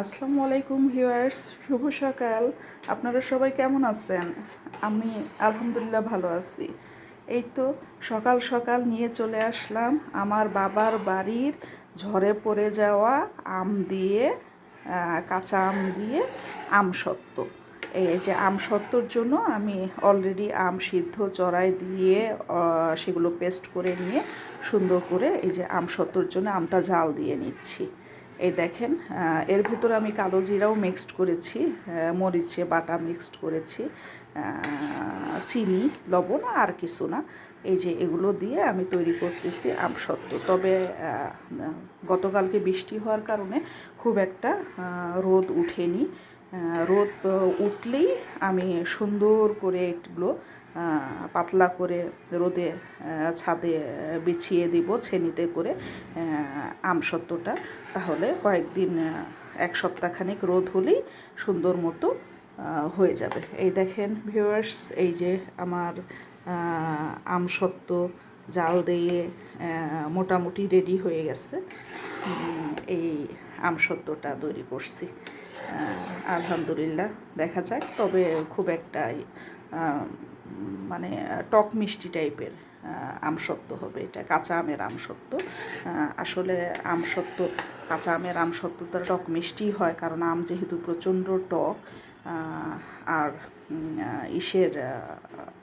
আসসালামু আলাইকুম ভিউয়ার্স, শুভ সকাল। আপনারা সবাই কেমন আছেন? আমি আলহামদুলিল্লাহ ভালো আছি। এই তো সকাল সকাল নিয়ে চলে আসলাম আমার বাবার বাড়ির ঝড়ে পড়ে যাওয়া আম দিয়ে, কাঁচা আম দিয়ে আমসত্ত্ব। এই যে আমসত্ত্বর জন্য আমি অলরেডি আম সিদ্ধ চড়াই দিয়ে সেগুলো পেস্ট করে নিয়ে সুন্দর করে এই যে আমসত্ত্বর জন্য আমটা জাল দিয়ে নিচ্ছি। এই দেখেন, এর ভিতরে আমি কালো জিরাও মিক্সড করেছি, মরিচে বাটা মিক্সড করেছি, চিনি, লবণ আর কিছু না। এই যে এগুলো দিয়ে আমি তৈরি করতেছি আমসত্ত্ব। তবে গতকালকে বৃষ্টি হওয়ার কারণে খুব একটা রোদ উঠেনি। রোদ উঠলেই আমি সুন্দর করে এগুলো পাতলা করে রোদে ছাদে বিছিয়ে দিব ছেনিতে করে আমসত্ত্বটা। তাহলে কয়েকদিন, এক সপ্তাহখানেক রোদ হলেই সুন্দর মতো হয়ে যাবে। এই দেখেন ভিউয়ার্স, এই যে আমার আমসত্ত্ব জাল দিয়ে মোটামুটি রেডি হয়ে গেছে। এই আমসত্ত্বটা তৈরি করছি, আলহামদুলিল্লাহ। দেখা যাক, তবে খুব একটা মানে টক মিষ্টি টাইপের আমসত্ত্ব হবে। এটা কাঁচা আমের আমসত্ত্ব। আসলে আমসত্ত্ব, কাঁচা আমের আমসত্ত্বটা টক মিষ্টি হয়, কারণ আম যেহেতু প্রচণ্ড টক। আর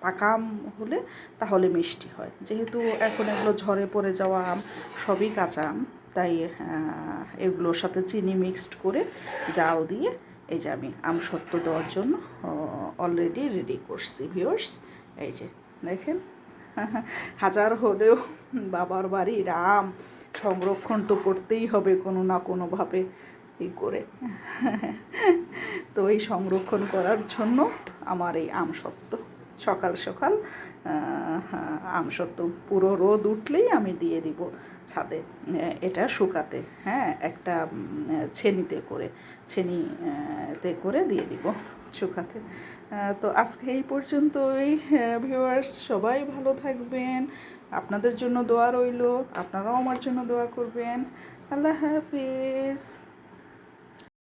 পাকা আম হলে তাহলে মিষ্টি হয়। যেহেতু এখন এগুলো ঝড়ে পড়ে যাওয়া আম, সবই কাঁচা আম, তাই এগুলোর সাথে চিনি মিক্সড করে জাল দিয়ে এই যে আমি আমসত্ত্ব দেওয়ার জন্য অলরেডি রেডি করছি ভিউয়ার্স। এই যে দেখেন, হাজার হলেও বাবার বাড়ির আম সংরক্ষণ তো করতেই হবে কোনো না কোনোভাবে করে। তো এই সংরক্ষণ করার জন্য আমার এই আমসত্ত্ব সকাল সকাল আমসত্ত্ব পুরো রোদ উঠলেই আমি দিয়ে দিব ছাদে, এটা শুকাতে। হ্যাঁ, একটা ছেনিতে করে দিয়ে দিব শুকাতে। তো আজকে এই পর্যন্তই ভিউয়ার্স, সবাই ভালো থাকবেন। আপনাদের জন্য দোয়া রইল, আপনারাও আমার জন্য দোয়া করবেন। আল্লাহ হাফিজ।